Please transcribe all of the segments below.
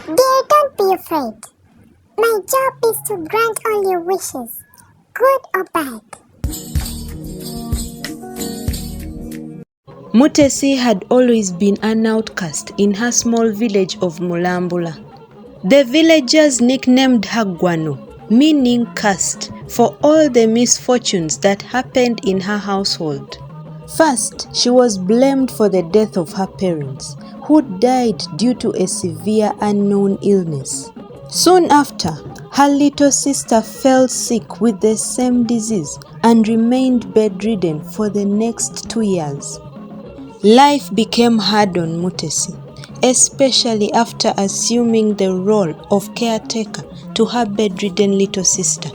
Dear, don't be afraid. My job is to grant all your wishes, good or bad. Mutesi had always been an outcast in her small village of Mulambula. The villagers nicknamed her Gwano, meaning cursed, for all the misfortunes that happened in her household. First, she was blamed for the death of her parents, who died due to a severe unknown illness. Soon after, her little sister fell sick with the same disease and remained bedridden for the next 2 years. Life became hard on Mutesi, especially after assuming the role of caretaker to her bedridden little sister.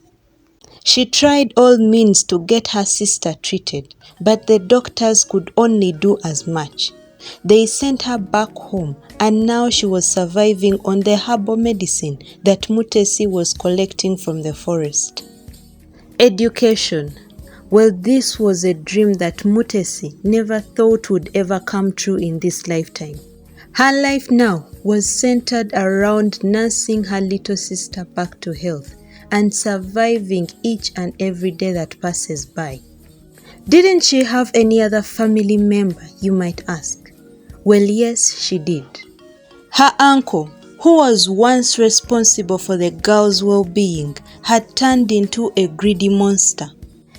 She tried all means to get her sister treated, but the doctors could only do as much. They sent her back home, and now she was surviving on the herbal medicine that Mutesi was collecting from the forest. Education. Well, this was a dream that Mutesi never thought would ever come true in this lifetime. Her life now was centered around nursing her little sister back to health and surviving each and every day that passes by. Didn't she have any other family member, you might ask? Well, yes, she did. Her uncle, who was once responsible for the girl's well-being, had turned into a greedy monster.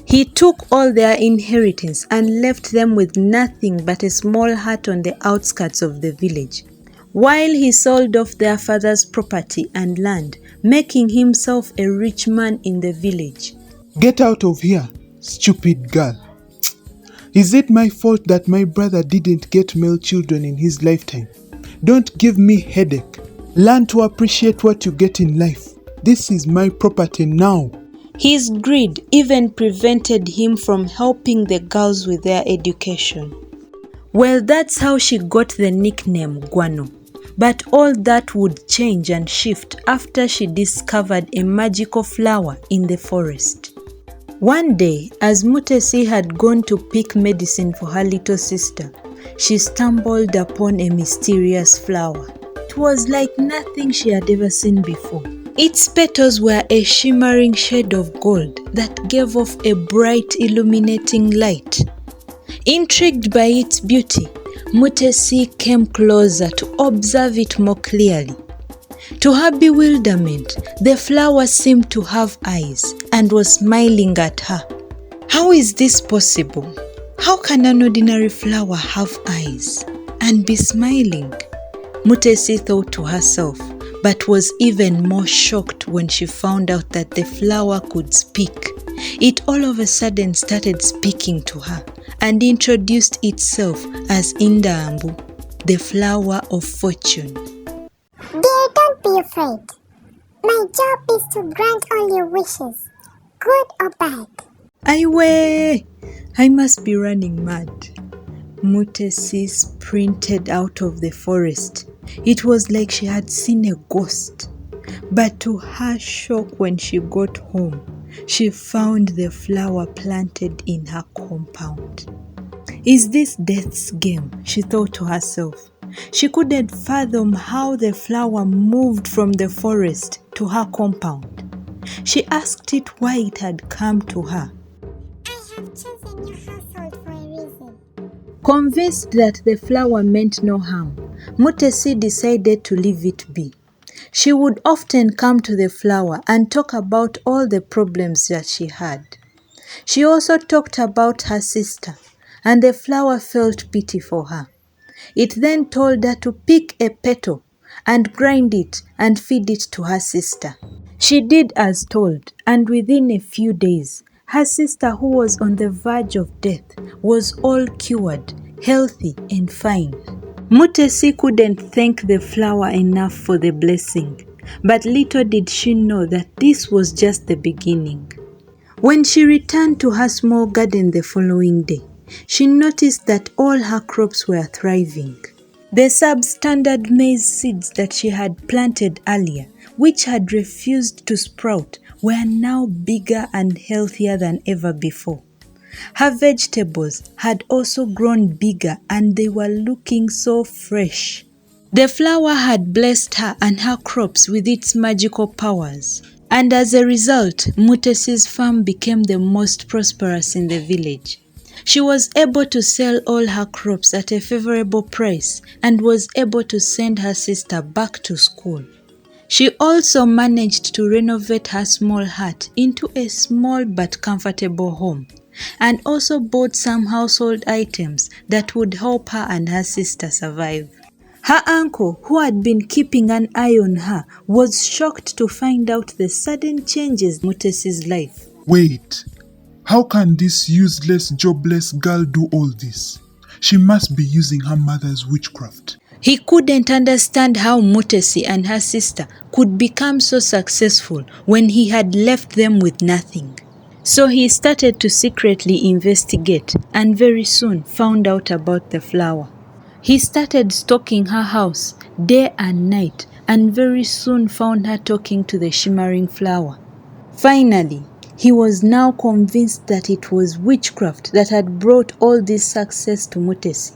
He took all their inheritance and left them with nothing but a small hut on the outskirts of the village, while he sold off their father's property and land, making himself a rich man in the village. Get out of here, stupid girl. Is it my fault that my brother didn't get male children in his lifetime? Don't give me headache. Learn to appreciate what you get in life. This is my property now. His greed even prevented him from helping the girls with their education. Well, that's how she got the nickname Gwano. But all that would change and shift after she discovered a magical flower in the forest. One day, as Mutesi had gone to pick medicine for her little sister, she stumbled upon a mysterious flower. It was like nothing she had ever seen before. Its petals were a shimmering shade of gold that gave off a bright, illuminating light. Intrigued by its beauty, Mutesi came closer to observe it more clearly. To her bewilderment, the flower seemed to have eyes and was smiling at her. How is this possible? How can an ordinary flower have eyes and be smiling? Mutesi thought to herself, but was even more shocked when she found out that the flower could speak. It all of a sudden started speaking to her and introduced itself as Indambu, the flower of fortune. Dear, don't be afraid. My job is to grant all your wishes, good or bad. I must be running mad. Mutesi sprinted out of the forest. It was like she had seen a ghost. But to her shock, when she got home, she found the flower planted in her compound. Is this death's game? She thought to herself. She couldn't fathom how the flower moved from the forest to her compound. She asked it why it had come to her. I have chosen your household for a reason. Convinced that the flower meant no harm, Mutesi decided to leave it be. She would often come to the flower and talk about all the problems that she had. She also talked about her sister, and the flower felt pity for her. It then told her to pick a petal and grind it and feed it to her sister. She did as told, and within a few days, her sister, who was on the verge of death, was all cured, healthy and fine. Mutesi couldn't thank the flower enough for the blessing, but little did she know that this was just the beginning. When she returned to her small garden the following day, she noticed that all her crops were thriving. The substandard maize seeds that she had planted earlier, which had refused to sprout, were now bigger and healthier than ever before. Her vegetables had also grown bigger and they were looking so fresh. The flower had blessed her and her crops with its magical powers. And as a result, Mutesi's farm became the most prosperous in the village. She was able to sell all her crops at a favorable price and was able to send her sister back to school. She also managed to renovate her small hut into a small but comfortable home, and also bought some household items that would help her and her sister survive. Her uncle, who had been keeping an eye on her, was shocked to find out the sudden changes in Mutesi's life. Wait, how can this useless, jobless girl do all this? She must be using her mother's witchcraft. He couldn't understand how Mutesi and her sister could become so successful when he had left them with nothing. So he started to secretly investigate and very soon found out about the flower. He started stalking her house day and night and very soon found her talking to the shimmering flower. Finally, he was now convinced that it was witchcraft that had brought all this success to Mutesi.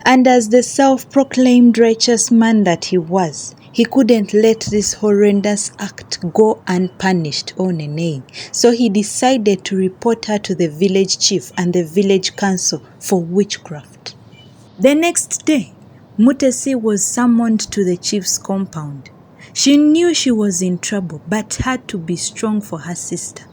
And as the self-proclaimed righteous man that he was, he couldn't let this horrendous act go unpunished or nay. So he decided to report her to the village chief and the village council for witchcraft. The next day, Mutesi was summoned to the chief's compound. She knew she was in trouble but had to be strong for her sister.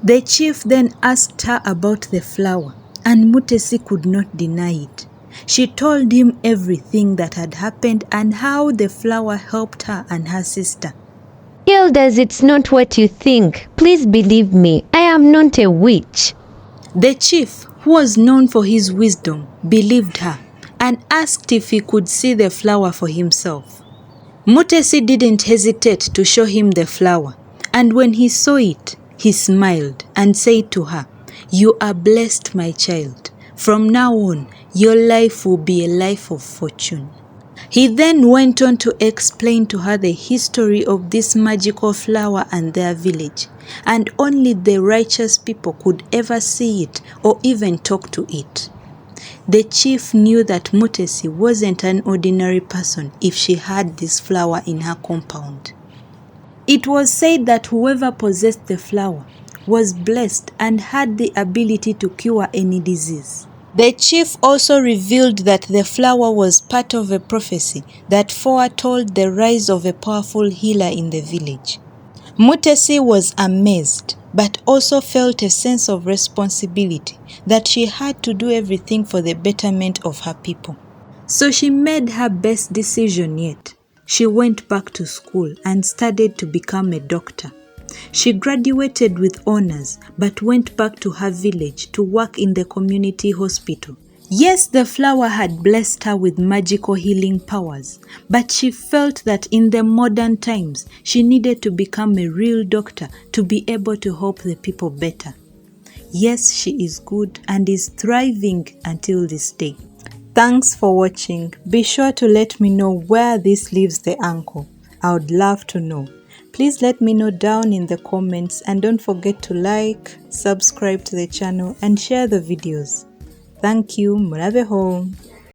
The chief then asked her about the flower, and Mutesi could not deny it. She told him everything that had happened and how the flower helped her and her sister. Elders, it's not what you think. Please believe me, I am not a witch. The chief, who was known for his wisdom, believed her and asked if he could see the flower for himself. Mutesi didn't hesitate to show him the flower, and when he saw it, he smiled and said to her, "You are blessed, my child. From now on, your life will be a life of fortune." He then went on to explain to her the history of this magical flower and their village, and only the righteous people could ever see it or even talk to it. The chief knew that Mutesi wasn't an ordinary person if she had this flower in her compound. It was said that whoever possessed the flower was blessed and had the ability to cure any disease. The chief also revealed that the flower was part of a prophecy that foretold the rise of a powerful healer in the village. Mutesi was amazed, but also felt a sense of responsibility that she had to do everything for the betterment of her people. So she made her best decision yet. She went back to school and studied to become a doctor. She graduated with honors but went back to her village to work in the community hospital. Yes, the flower had blessed her with magical healing powers, but she felt that in the modern times, she needed to become a real doctor to be able to help the people better. Yes, she is good and is thriving until this day. Thanks for watching. Be sure to let me know where this leaves the uncle. I would love to know. Please let me know down in the comments and don't forget to like, subscribe to the channel and share the videos. Thank you. Murabeho.